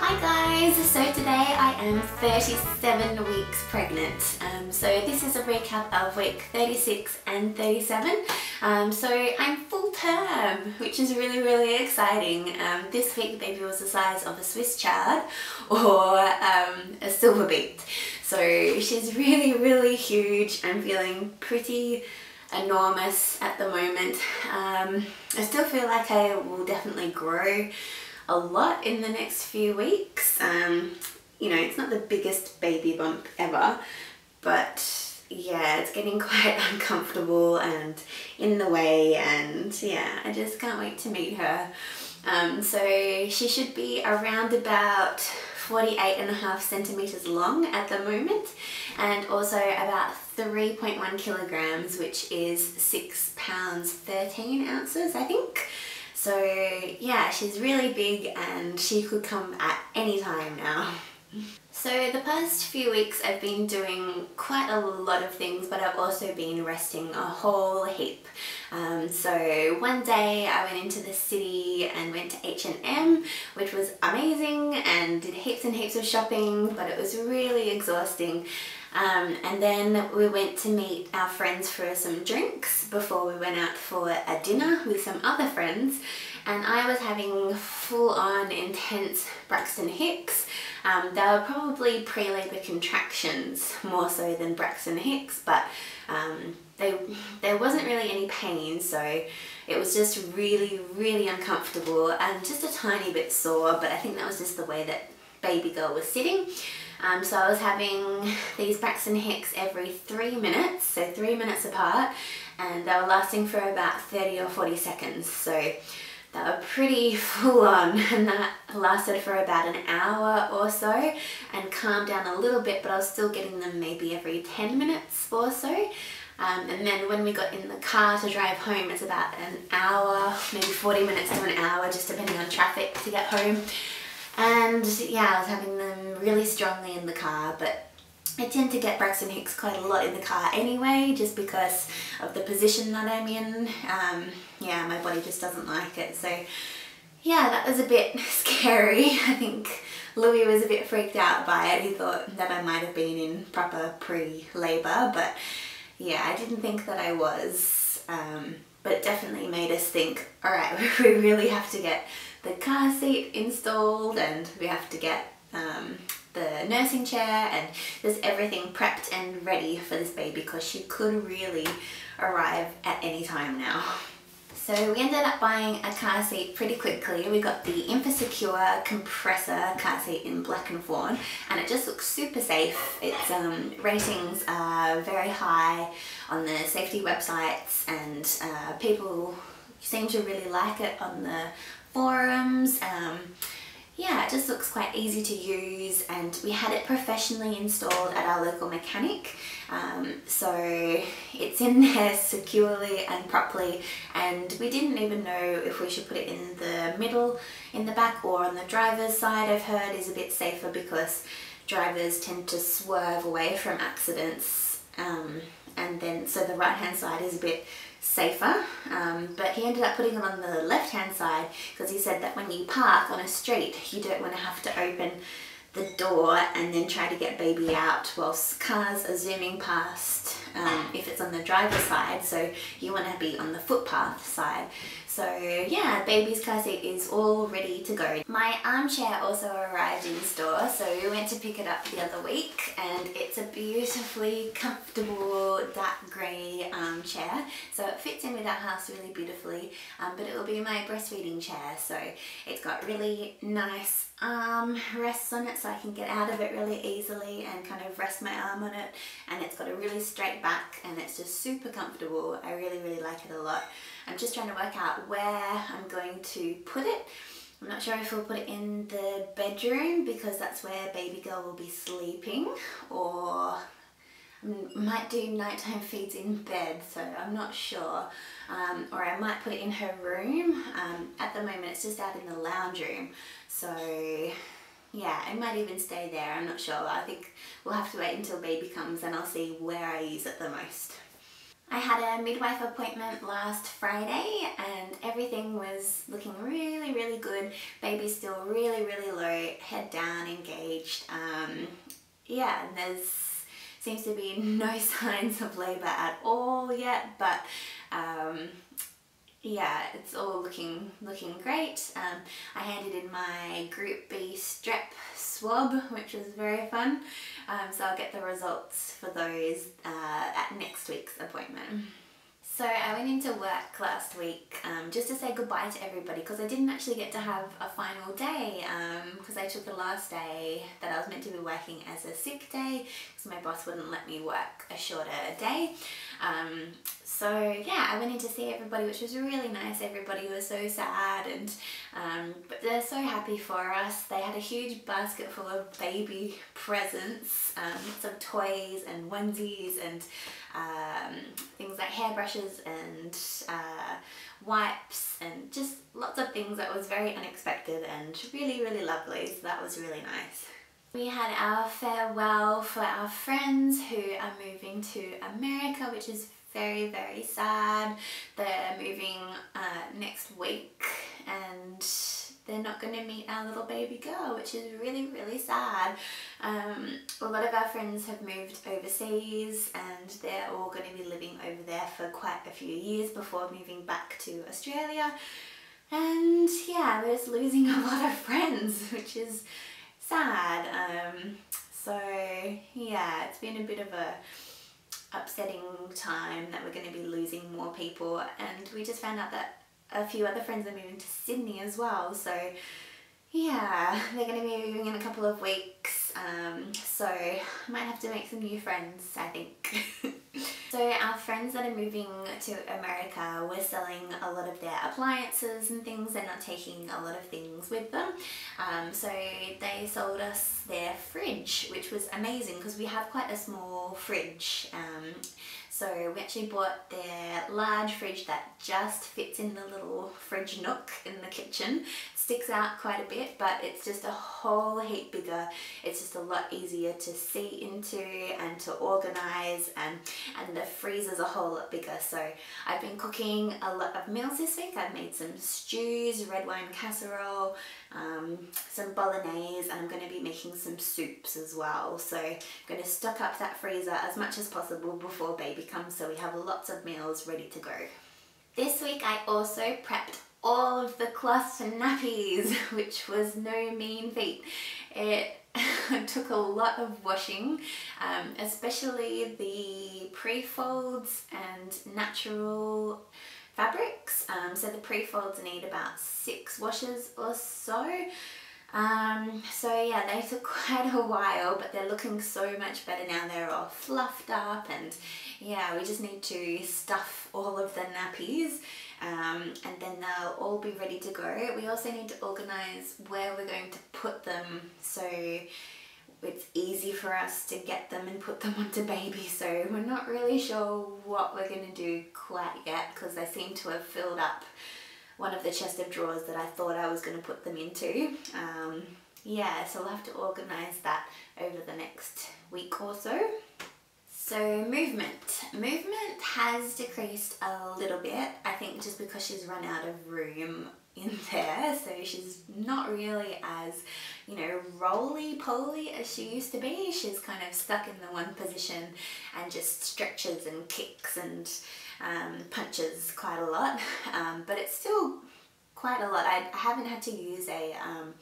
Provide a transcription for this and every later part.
Hi guys, so today I am 37 weeks pregnant. So this is a recap of week 36 and 37. So I'm full term, which is really exciting. This week baby was the size of a Swiss chard or a silver beet. So she's really huge. I'm feeling pretty enormous at the moment. I still feel like I will definitely grow a lot in the next few weeks. You know, it's not the biggest baby bump ever, but yeah, it's getting quite uncomfortable and in the way, and yeah, I just can't wait to meet her. So she should be around about 48.5 centimeters long at the moment, and also about 3.1 kilograms, which is 6 pounds 13 ounces, I think. So yeah, she's really big and she could come at any time now. So the past few weeks I've been doing quite a lot of things, but I've also been resting a whole heap. So one day I went into the city and went to H&M, which was amazing, and did heaps and heaps of shopping, but it was really exhausting. And then we went to meet our friends for some drinks before we went out for a dinner with some other friends, and I was having full-on intense Braxton Hicks. They were probably pre-labour contractions more so than Braxton Hicks, but there wasn't really any pain, so it was just really uncomfortable and just a tiny bit sore, but I think that was just the way that baby girl was sitting. So I was having these Braxton Hicks every 3 minutes, so 3 minutes apart, and they were lasting for about 30 or 40 seconds, so they were pretty full on, and that lasted for about an hour or so and calmed down a little bit, but I was still getting them maybe every 10 minutes or so. And then when we got in the car to drive home, it's about an hour, maybe 40 minutes to an hour, just depending on traffic to get home. And yeah, I was having them really strongly in the car, but I tend to get Braxton Hicks quite a lot in the car anyway, just because of the position that I'm in. Yeah, my body just doesn't like it. So yeah, that was a bit scary. I think Louis was a bit freaked out by it. He thought that I might have been in proper pre-labour, but yeah, I didn't think that I was. But it definitely made us think, all right, we really have to get the car seat installed, and we have to get the nursing chair, and just everything prepped and ready for this baby, because she could really arrive at any time now. So we ended up buying a car seat pretty quickly. We got the InfoSecure compressor car seat in black and fawn, and it just looks super safe. Its ratings are very high on the safety websites, and people seem to really like it on the forums. Yeah, it just looks quite easy to use, and we had it professionally installed at our local mechanic. So it's in there securely and properly, and we didn't even know if we should put it in the middle, in the back, or on the driver's side. I've heard is a bit safer because drivers tend to swerve away from accidents, and then so the right hand side is a bit safer, but he ended up putting it on the left hand side because he said that when you park on a street you don't want to have to open the door and then try to get baby out whilst cars are zooming past if it's on the driver's side, so you want to be on the footpath side. So yeah, baby's car seat is all ready to go. My armchair also arrived in store, so we went to pick it up the other week, and it's a beautifully comfortable dark grey armchair, so it fits in with our house really beautifully, but it will be my breastfeeding chair, so it's got really nice arm rests on it, so I can get out of it really easily and kind of rest my arm on it, and it's got a really straight back, and it's just super comfortable. I really like it a lot. I'm just trying to work out where I'm going to put it. I'm not sure if we'll put it in the bedroom because that's where baby girl will be sleeping, or I might do nighttime feeds in bed, so I'm not sure. Or I might put it in her room. At the moment it's just out in the lounge room, so yeah, I might even stay there. I'm not sure. I think we'll have to wait until baby comes and I'll see where I use it the most. I had a midwife appointment last Friday and everything was looking really, really good. Baby's still really, really low, head down, engaged. Yeah, and there's seems to be no signs of labour at all yet, but yeah, it's all looking great. I handed in my Group B strep swab, which was very fun. So I'll get the results for those at next week's appointment. So I went into work last week just to say goodbye to everybody because I didn't actually get to have a final day because I took the last day that I was meant to be working as a sick day because my boss wouldn't let me work a shorter day. So yeah, I went in to see everybody, which was really nice. Everybody was so sad and but they're so happy for us. They had a huge basket full of baby presents, some toys and onesies and things like hairbrushes and wipes and just lots of things that was very unexpected and really, really lovely. So that was really nice. We had our farewell for our friends who are moving to America, which is very, very sad. They're moving next week and they're not going to meet our little baby girl, which is really, really sad. A lot of our friends have moved overseas and they're all going to be living over there for quite a few years before moving back to Australia. And yeah, we're just losing a lot of friends, which is sad. So yeah, it's been a bit of a upsetting time that we're going to be losing more people, and we just found out that a few other friends are moving to Sydney as well, so yeah, they're going to be moving in a couple of weeks, so I might have to make some new friends, I think. So our friends that are moving to America were selling a lot of their appliances and things. They're not taking a lot of things with them, so they sold us their fridge, which was amazing because we have quite a small fridge. So we actually bought their large fridge that just fits in the little fridge nook in the kitchen. It sticks out quite a bit, but it's just a whole heap bigger. It's just a lot easier to see into and to organise, and the freezer's a whole lot bigger. So I've been cooking a lot of meals this week. I've made some stews, red wine casserole, some bolognese, and I'm going to be making some soups as well. So I'm going to stock up that freezer as much as possible before baby comes, so we have lots of meals ready to go. This week I also prepped all of the cloths and nappies, which was no mean feat. It took a lot of washing, especially the pre-folds and natural fabrics. So the pre-folds need about 6 washes or so. So yeah, they took quite a while, but they're looking so much better now. They're all fluffed up, and yeah, we just need to stuff all of the nappies, and then they'll all be ready to go. We also need to organise where we're going to put them so it's easy for us to get them and put them onto baby. So we're not really sure what we're going to do quite yet because they seem to have filled up one of the chest of drawers that I thought I was going to put them into. Yeah, so we'll have to organise that over the next week or so. So movement. Movement has decreased a little bit, I think just because she's run out of room in there, so she's not really as, you know, roly-poly as she used to be. She's kind of stuck in the one position and just stretches and kicks and punches quite a lot, but it's still quite a lot. I haven't had to use an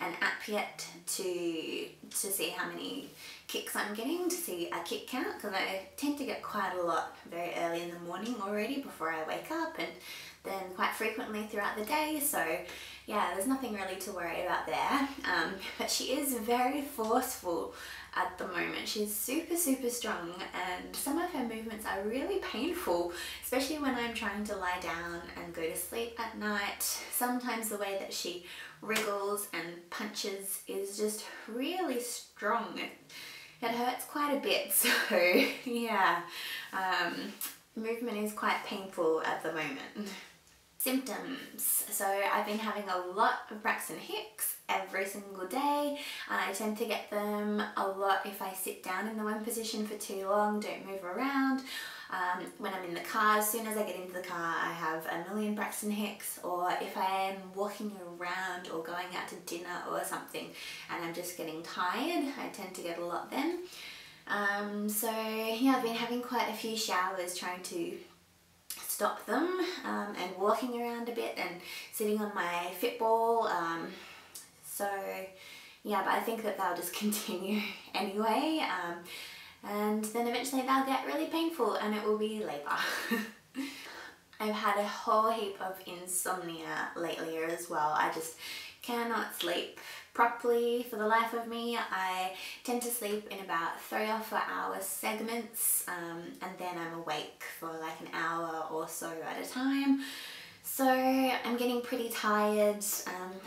app yet to see how many kicks I'm getting, to see a kick count, because I tend to get quite a lot very early in the morning already before I wake up, and then quite frequently throughout the day. So yeah, there's nothing really to worry about there, but she is very forceful at the moment. She's super, super strong, and some of her movements are really painful, especially when I'm trying to lie down and go to sleep at night. Sometimes the way that she wriggles and punches is just really strong. It hurts quite a bit, so yeah, movement is quite painful at the moment. Symptoms. So I've been having a lot of Braxton Hicks every single day. I tend to get them a lot if I sit down in the one position for too long, don't move around. When I'm in the car, as soon as I get into the car, I have a million Braxton Hicks, or if I am walking around or going out to dinner or something and I'm just getting tired, I tend to get a lot then. So yeah, I've been having quite a few showers trying to stop them, and walking around a bit and sitting on my pitbull. So yeah, but I think that they'll just continue anyway, and then eventually they'll get really painful and it will be labour. I've had a whole heap of insomnia lately as well. I just cannot sleep properly for the life of me. I tend to sleep in about 3 or 4 hour segments, and then I'm awake for like an hour or so at a time. So I'm getting pretty tired.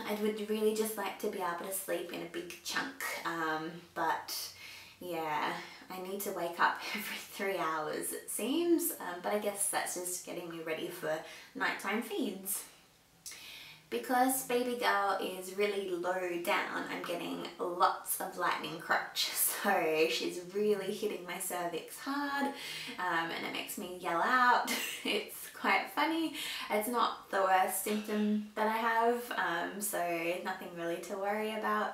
I would really just like to be able to sleep in a big chunk, but yeah, I need to wake up every 3 hours it seems, but I guess that's just getting me ready for nighttime feeds. Because baby girl is really low down, I'm getting lots of lightning crutch, so she's really hitting my cervix hard, and it makes me yell out. It's quite funny. It's not the worst symptom that I have, so nothing really to worry about.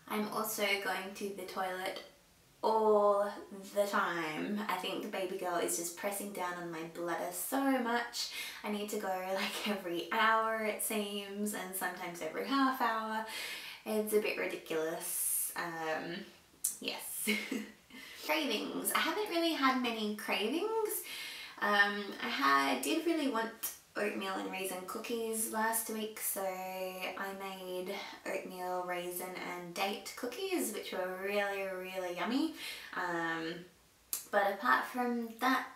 I'm also going to the toilet all the time. I think baby girl is just pressing down on my bladder so much. I need to go like every hour it seems, and sometimes every half hour. It's a bit ridiculous. Yes. Cravings. I haven't really had many cravings. I did really want oatmeal and raisin cookies last week, so I made oatmeal, raisin and date cookies, which were really yummy. But apart from that,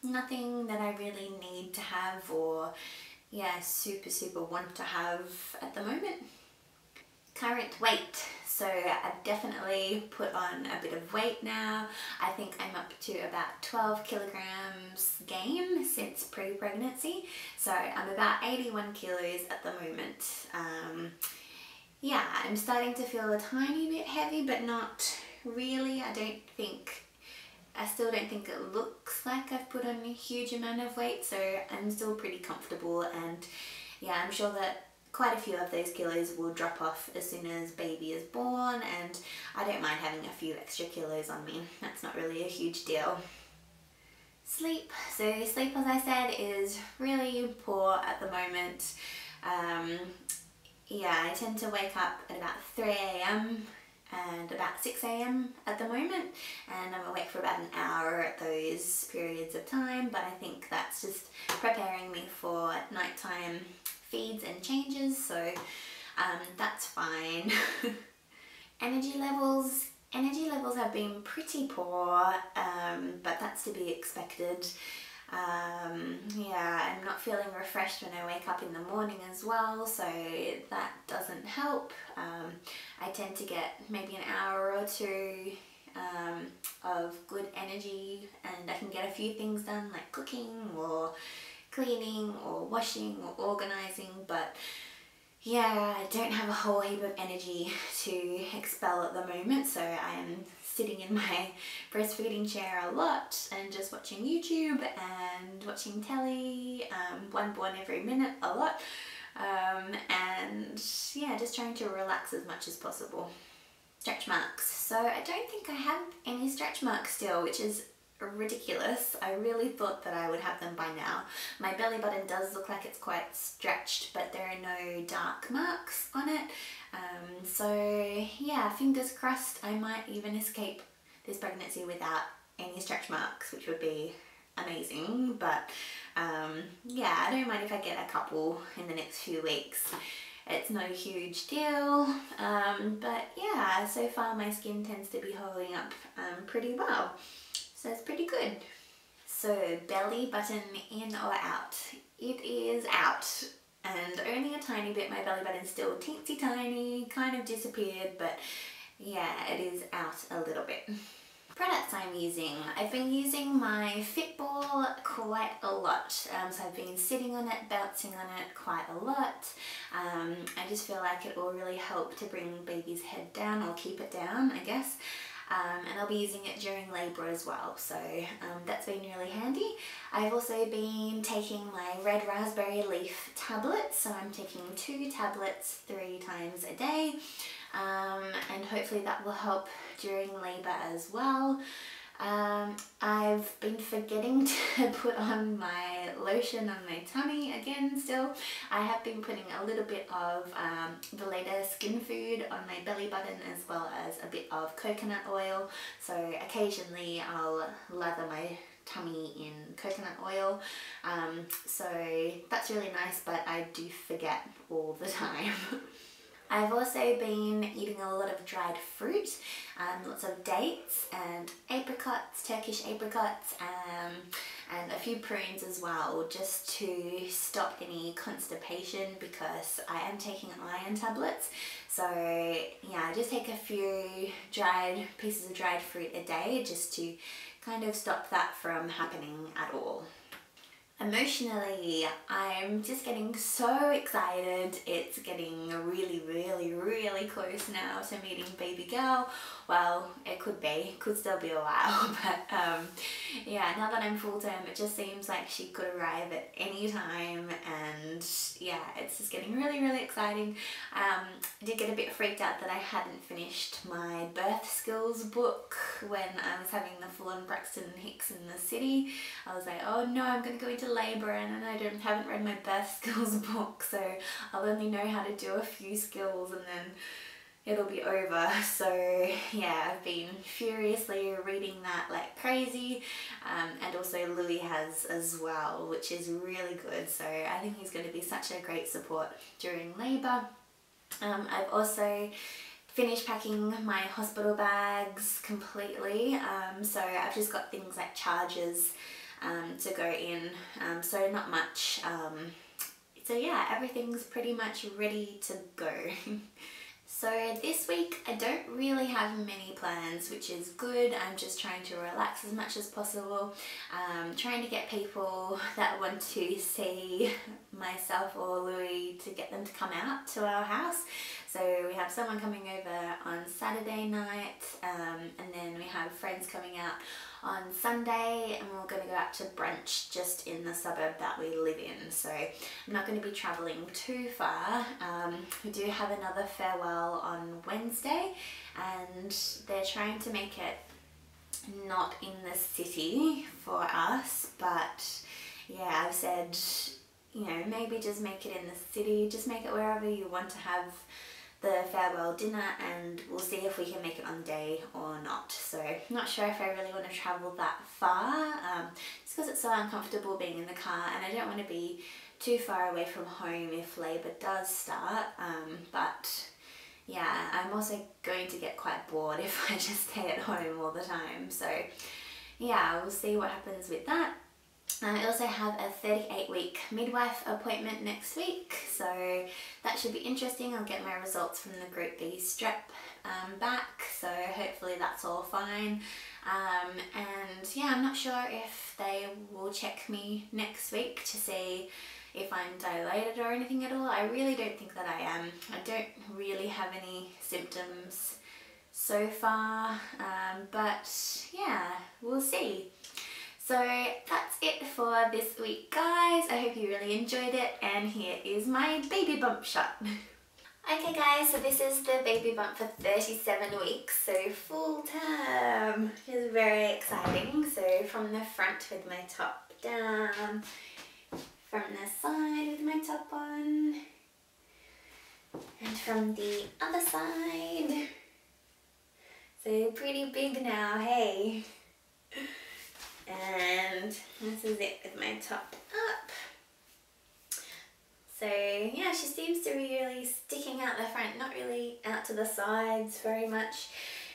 nothing that I really need to have or yeah, super want to have at the moment. Current weight. So I've definitely put on a bit of weight now. I think I'm up to about 12 kilograms gain since pre-pregnancy. So I'm about 81 kilos at the moment. Yeah, I'm starting to feel a tiny bit heavy, but not really. I still don't think it looks like I've put on a huge amount of weight, so I'm still pretty comfortable, and yeah, I'm sure that quite a few of those kilos will drop off as soon as baby is born, and I don't mind having a few extra kilos on me. That's not really a huge deal. Sleep. So sleep, as I said, is really poor at the moment. Yeah, I tend to wake up at about 3 AM and about 6 AM at the moment, and I'm awake for about an hour at those periods of time, but I think that's just preparing me for nighttime feeds and changes, so that's fine. Energy levels have been pretty poor, but that's to be expected. Yeah, I'm not feeling refreshed when I wake up in the morning as well, so that doesn't help. I tend to get maybe an hour or two of good energy, and I can get a few things done like cooking or cleaning or washing or organising, but yeah, I don't have a whole heap of energy to expel at the moment, so I am sitting in my breastfeeding chair a lot and just watching YouTube and watching telly, one born every minute a lot, and yeah, just trying to relax as much as possible. Stretch marks. So I don't think I have any stretch marks still, which is ridiculous. I really thought that I would have them by now. My belly button does look like it's quite stretched, but there are no dark marks on it. So yeah, fingers crossed I might even escape this pregnancy without any stretch marks, which would be amazing. But yeah, I don't mind if I get a couple in the next few weeks. It's no huge deal, but yeah, so far my skin tends to be holding up pretty well. So it's pretty good. So belly button in or out? It is out, and only a tiny bit. My belly button's still teensy tiny, kind of disappeared, but yeah, it is out a little bit. Products I'm using. I've been using my pitbull quite a lot, so I've been sitting on it, bouncing on it quite a lot. I just feel like it will really help to bring baby's head down, or keep it down, I guess. and I'll be using it during labour as well, so that's been really handy. I've also been taking my red raspberry leaf tablets, so I'm taking 2 tablets 3 times a day, and hopefully that will help during labour as well. I've been forgetting to put on my lotion on my tummy again still. I have been putting a little bit of the latest skin food on my belly button as well as a bit of coconut oil. So occasionally I'll lather my tummy in coconut oil. So that's really nice, but I do forget all the time. I've also been eating a lot of dried fruit, lots of dates and apricots, Turkish apricots, and a few prunes as well, just to stop any constipation because I am taking iron tablets. So yeah, I just take a few pieces of dried fruit a day just to kind of stop that from happening at all. Emotionally, I'm just getting so excited. It's getting really close now to meeting baby girl. Well, it could still be a while, but yeah, now that I'm full term, it just seems like she could arrive at any time, and yeah, it's just getting really exciting. I did get a bit freaked out that I hadn't finished my birth skills book when I was having the full-on Braxton Hicks in the city. I was like, oh no, I'm gonna go into labour and I haven't read my birth skills book, so I'll only know how to do a few skills and then it'll be over. So yeah, I've been furiously reading that like crazy, and also Louis has as well, which is really good. So I think he's going to be such a great support during labour. I've also finished packing my hospital bags completely, so I've just got things like chargers to go in, so not much. So yeah, everything's pretty much ready to go. So this week I don't really have many plans, which is good. I'm just trying to relax as much as possible, trying to get people that want to see myself or Louis to get them to come out to our house. So we have someone coming over on Saturday night, and then we have friends coming out on Sunday, and we're going to go out to brunch just in the suburb that we live in. So I'm not going to be travelling too far. We do have another farewell on Wednesday, and they're trying to make it not in the city for us, but yeah, I've said, you know, maybe just make it in the city, just make it wherever you want to have the farewell dinner, and we'll see if we can make it on the day or not. So I'm not sure if I really want to travel that far, just because it's so uncomfortable being in the car, and I don't want to be too far away from home if labour does start, but yeah, I'm also going to get quite bored if I just stay at home all the time. So yeah, we'll see what happens with that. I also have a 38-week midwife appointment next week, so that should be interesting. I'll get my results from the Group B strep back, so hopefully that's all fine. And yeah, I'm not sure if they will check me next week to see if I'm dilated or anything at all. I really don't think that I am. I don't really have any symptoms so far, but yeah, we'll see. So that's it for this week, guys. I hope you really enjoyed it, and here is my baby bump shot. Okay guys, so this is the baby bump for 37 weeks, so full term, which is very exciting. So from the front with my top down, from the side with my top on, and from the other side. So pretty big now, hey? And this is it with my top up. So yeah, she seems to be really sticking out the front, not really out to the sides very much.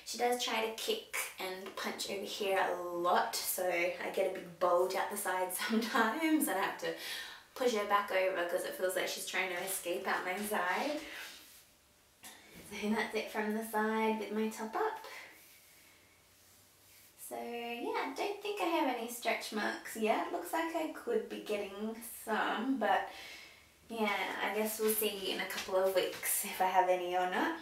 She does try to kick and punch over here a lot, so I get a big bulge out the side sometimes, and I have to push her back over because it feels like she's trying to escape out my side. So that's it from the side with my top up. So yeah, I don't think I have any stretch marks yet. Looks like I could be getting some, but yeah, I guess we'll see in a couple of weeks if I have any or not.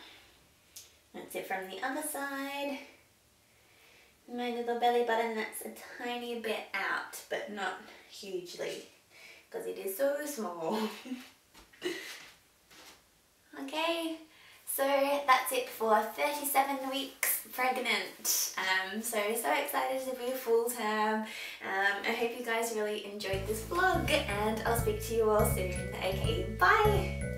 That's it from the other side. my little belly button that's a tiny bit out, but not hugely, because it is so small. Okay, so that's it for 37 weeks pregnant. So excited to be full term. I hope you guys really enjoyed this vlog, and I'll speak to you all soon. Okay, bye!